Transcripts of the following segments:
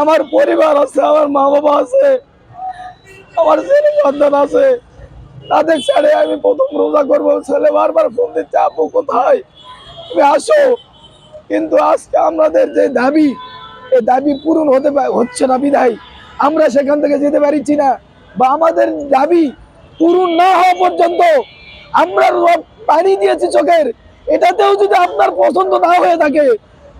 আমার পরিবার আছে, আমার মা বাবা আছে, আমার ছেলে সন্তান আছে। তাদের ছেড়ে আমি প্রথম রোজা করবো। ছেলে বারবার ফোন দিচ্ছে, আপু কোথায়, তুমি আসো। কিন্তু আজকে আমাদের যে দাবি, এই দাবি পূরণ হচ্ছে না বিধায় আমরা সেখান থেকে যেতে পারছি না। বা আমাদের দাবি পূরণ না হওয়া পর্যন্ত আমরা পানি দিয়েছি চোখের, এটাতেও যদি আপনার পছন্দ না হয়ে থাকে,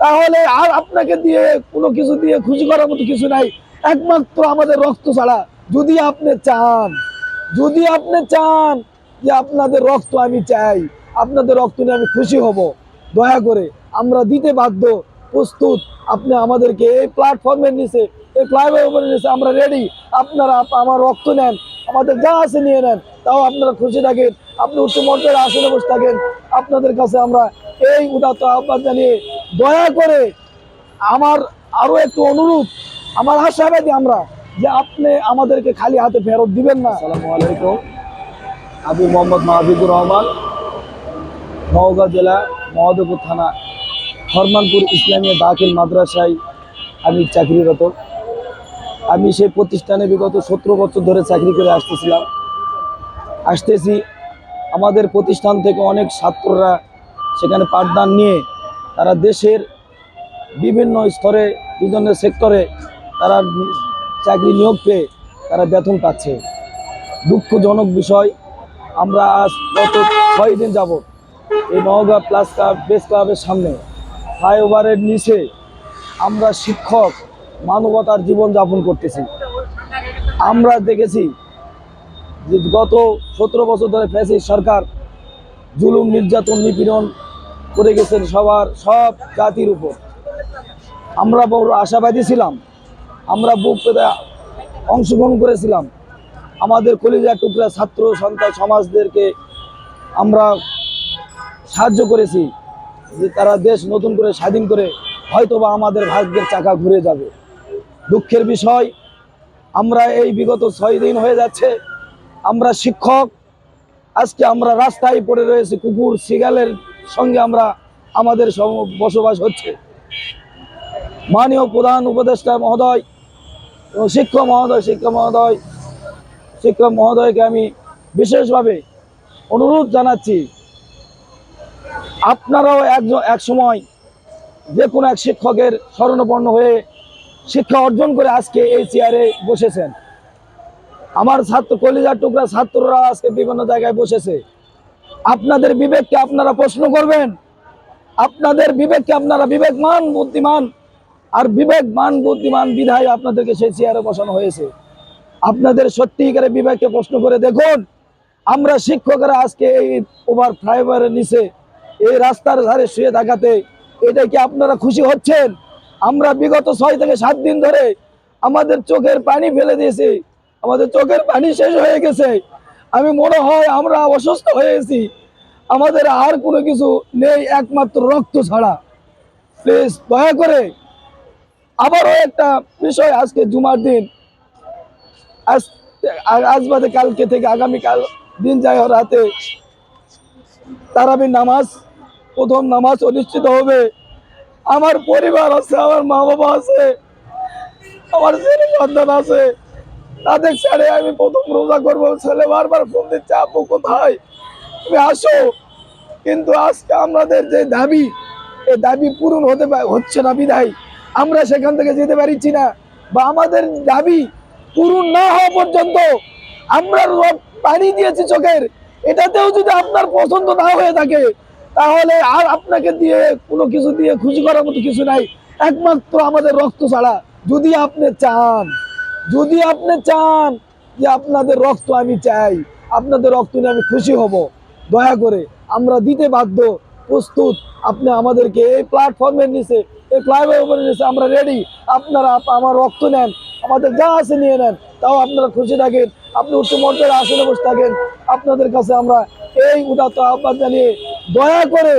তাহলে আর আপনাকে দিয়ে কোনো কিছু দিয়ে খুশি করার মতো কিছু নাই, একমাত্র আমাদের রক্ত ছাড়া। যদি আপনি চান, যদি আপনি চান যে আপনাদের রক্ত আমি চাই, আপনাদের রক্ত নিয়ে আমি খুশি হব, দয়া করে আমরা দিতে বাধ্য, প্রস্তুত। আপনি আমাদেরকে এই প্ল্যাটফর্মের নিচে, এই ফ্লাইওভারের নিচে আমরা রেডি। আপনারা আমার রক্ত নেন, আমাদের যা আছে নিয়ে নেন, তাও আপনারা খুশি থাকেন, আপনি উচ্চ মর্যাদার আসনে বসে থাকেন। আপনাদের কাছে আমরা এই উদাত্ত আহ্বান জানিয়ে, দয়া করে আমার আরো একটু অনুরোধ, আমার আশাবাদী আমরা যে আপনি আমাদেরকে খালি হাতে ফেরত দিবেন না। আসসালামু আলাইকুম। আমি মোহাম্মদ মাহবুবুর রহমান, নওগাঁ জেলা মহদেবপুর থানা হরমানপুর ইসলামিয়া দাখিল মাদ্রাসায় আমি চাকরিরত। আমি সেই প্রতিষ্ঠানে বিগত 17 বছর ধরে চাকরি করে আসতেছি। আমাদের প্রতিষ্ঠান থেকে অনেক ছাত্ররা সেখানে পাঠদান নিয়ে তারা দেশের বিভিন্ন স্তরে, বিভিন্ন সেক্টরে তারা চাকরি নিয়োগ পেয়ে তারা বেতন পাচ্ছে। দুঃখজনক বিষয়, আমরা আজ গত 6 দিন যাবত এই নওগাঁ প্রেস ক্লাবের সামনে ফ্লাইওভারের নিচে আমরা শিক্ষক মানবতার জীবন যাপন করতেছি। আমরা দেখেছি যে গত 17 বছর ধরে ফ্যাসিস্ট সরকার জুলুম, নির্যাতন, নিপীড়ন করে গেছেন সব জাতির উপর। আমরা বড় আশাবাদী ছিলাম, আমরা বুক পেতে অংশগ্রহণ করেছিলাম। আমাদের কলিজার টুকরা ছাত্র সন্তান সমাজদেরকে আমরা সাহায্য করেছি যে তারা দেশ নতুন করে স্বাধীন করে হয়তোবা আমাদের ভাগ্যের চাকা ঘুরে যাবে। দুঃখের বিষয়, আমরা এই বিগত 6 দিন হয়ে যাচ্ছে আমরা শিক্ষক, আজকে আমরা রাস্তায় পড়ে রয়েছি, কুকুর শিয়ালের সঙ্গে আমাদের বসবাস হচ্ছে। মাননীয় প্রধান উপদেষ্টা মহোদয় এবং শিক্ষক মহোদয়কে আমি বিশেষভাবে অনুরোধ জানাচ্ছি, আপনারাও এক সময় যে কোনো এক শিক্ষকের শরণাপন্ন হয়ে শিক্ষা অর্জন করে আজকে এই চেয়ারে বসেছেন। আমার কলিজার টুকরা ছাত্ররা আজকে বিভিন্ন জায়গায় বসেছে। আপনাদের বিবেককে আপনারা প্রশ্ন করবেন, আপনাদের বিবেককে আপনারা বিবেকমান বুদ্ধিমান বিধায় আপনাদেরকে সেই চেয়ারে বসানো হয়েছে। আপনাদের সত্যিকারের বিবেককে প্রশ্ন করে দেখুন, আমরা শিক্ষকরা আজকে এই ফ্লাইওভারের নিচে এই রাস্তার ধারে শুয়ে থাকাতে এটা কি আপনারা খুশি হচ্ছেন? আমরা বিগত 6 থেকে 7 দিন ধরে আমাদের চোখের পানি ফেলে দিয়েছি, আমাদের চোখের পানি শেষ হয়ে গেছে। আমি মনে হয় আমরা অসুস্থ হয়ে গেছি, আমাদের আর কোনো কিছু নেই একমাত্র রক্ত ছাড়া। প্লিজ দয়া করে, আবারও একটা বিষয়, আজকে জুমার দিন, আজ বাদে কালকে থেকে আগামীকাল দিন যায় রাতে তারাবির নামাজ, প্রথম নামাজ অনুষ্ঠিত হবে। আমার পরিবার আছে, আমার মা বাবা আছে, আমার ছেলে সন্তান আছে, তাদের ছেড়ে আমি প্রথম রোজা করবো। ছেলে বারবার ফোন দিচ্ছে, আপু কোথায়, তুমি আসো। কিন্তু আজকে আমাদের যে দাবি, এই দাবি পূরণ হচ্ছে না বিধায় আমরা সেখান থেকে যেতে পারছি না। বা আমাদের দাবি পূরণ না হওয়া পর্যন্ত আমরা পানি দিয়েছি চোখের, এটাতেও যদি আপনার পছন্দ না হয়ে থাকে, তাহলে আর আপনাকে দিয়ে কোনো কিছু দিয়ে খুশি করার মতো কিছু নাই, একমাত্র আমাদের রক্ত ছাড়া। যদি আপনি চান, যদি আপনি চান যে আপনাদের রক্ত আমি চাই, আপনাদের রক্ত নিয়ে আমি খুশি হব, দয়া করে আমরা দিতে বাধ্য, প্রস্তুত। আপনি আমাদেরকে এই প্ল্যাটফর্মের নিচে, এই ফ্লাইওভারের নিচে আমরা রেডি। আপনারা আমার রক্ত নেন, আমাদের যা আছে নিয়ে নেন, তাও আপনারা খুশি থাকেন, আপনি উচ্চ মর্যাদার আসনে বসে থাকেন। আপনাদের কাছে আমরা এই উদাত্ত আহ্বান জানিয়ে, দয়া করে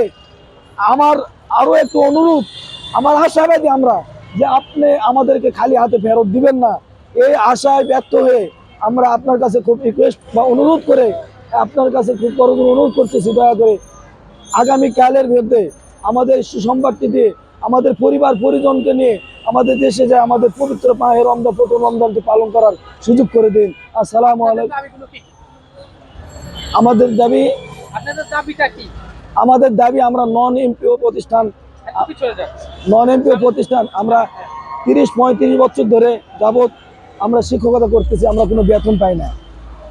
আমার আরো একটু অনুরোধ, আমার আশাবাদী আমরা যে আপনি আমাদেরকে খালি হাতে ফেরত দিবেন না। এই আশায় ব্যর্থ হয়ে আমরা আপনার কাছে খুব রিকোয়েস্ট বা অনুরোধ করে আপনার কাছে খুব অনুরোধ করতেছি, দয়া করে আগামীকালের মধ্যে আমাদের সুসংবাদটি দিয়ে আমাদের পরিবার পরিজনকে নিয়ে আমাদের দেশে যে আমাদের পবিত্র মাহে রমজান, প্রথম রমজানটি পালন করার সুযোগ করে দিন। আসসালামু আলাইকুম। দাবিগুলো কি কি? আমাদের দাবি, আপনাদের দাবিটা কি? আমাদের দাবি আমরা নন এমপিও প্রতিষ্ঠান, একটু পিছনে যান। নন এমপিও প্রতিষ্ঠান আমরা 30-35 বছর ধরে যাবৎ আমরা শিক্ষকতা করতেছি, আমরা কোনো বেতন পাই না।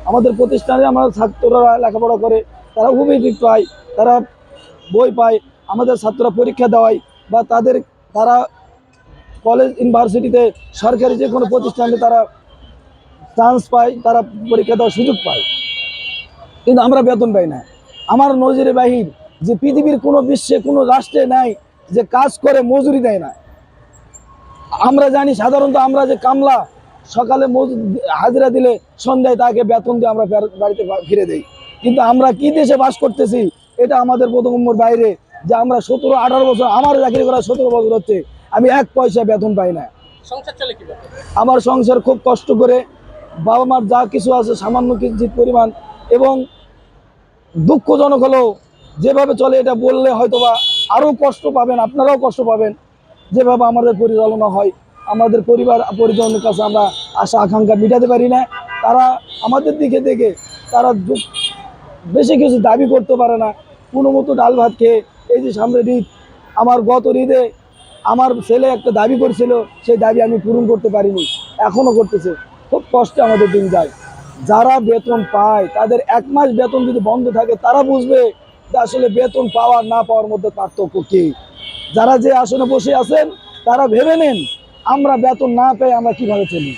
আমাদের প্রতিষ্ঠানে আমার ছাত্ররা লেখাপড়া করে, তারা উপবৃত্তি পায়, তারা বই পায়, আমাদের ছাত্ররা পরীক্ষা দেওয়ায় বা তারা কলেজ ইউনিভার্সিটিতে সরকারি যে কোনো প্রতিষ্ঠানে তারা চান্স পায়, তারা পরীক্ষা দেওয়ার সুযোগ পায়, কিন্তু আমরা বেতন পাই না। আমার নজিরে বাহির যে পৃথিবীর কোনো বিশ্বে কোনো রাষ্ট্রে নাই যে কাজ করে মজুরি দেয় না। আমরা জানি সাধারণত আমরা যে কামলা সকালে হাজিরা দিলে সন্ধ্যায় তাকে বেতন দিয়ে আমরা বাড়িতে ফিরে দেই, কিন্তু আমরা কি দেশে বাস করতেছি এটা আমাদের বোধগম্যর বাইরে। যে আমরা 17-18 বছর, আমার চাকরি করা 17 বছর হচ্ছে, আমি 1 পয়সা বেতন পাই না। সংসার চলে কিভাবে? আমার সংসার খুব কষ্ট করে, বাবা মার যা কিছু আছে সামান্য কিঞ্চিত পরিমাণ, এবং দুঃখজনক হলেও যেভাবে চলে এটা বললে হয়তোবা আরও কষ্ট পাবেন, আপনারাও কষ্ট পাবেন। যেভাবে আমাদের পরিচালনা হয়, আমাদের পরিবার পরিজনের কাছে আমরা আশা আকাঙ্ক্ষা মিটাতে পারি না। তারা আমাদের দিকে দেখে তারা বেশি কিছু দাবি করতে পারে না। কোনো মতো ডাল ভাত খেয়ে, এই যে সামনে ঈদ, আমার গত ঈদে আমার ছেলে একটা দাবি করছিল, সেই দাবি আমি পূরণ করতে পারিনি, এখনও করতেছে। খুব কষ্টে আমাদের দিন যায়। যারা বেতন পায় তাদের 1 মাস বেতন যদি বন্ধ থাকে, তারা বুঝবে যে আসলে বেতন পাওয়ার না পাওয়ার মধ্যে পার্থক্য কী। যারা যে আসনে বসে আছেন তারা ভেবে নেন আমরা বেতন না পেয়ে আমরা কিভাবে চলি।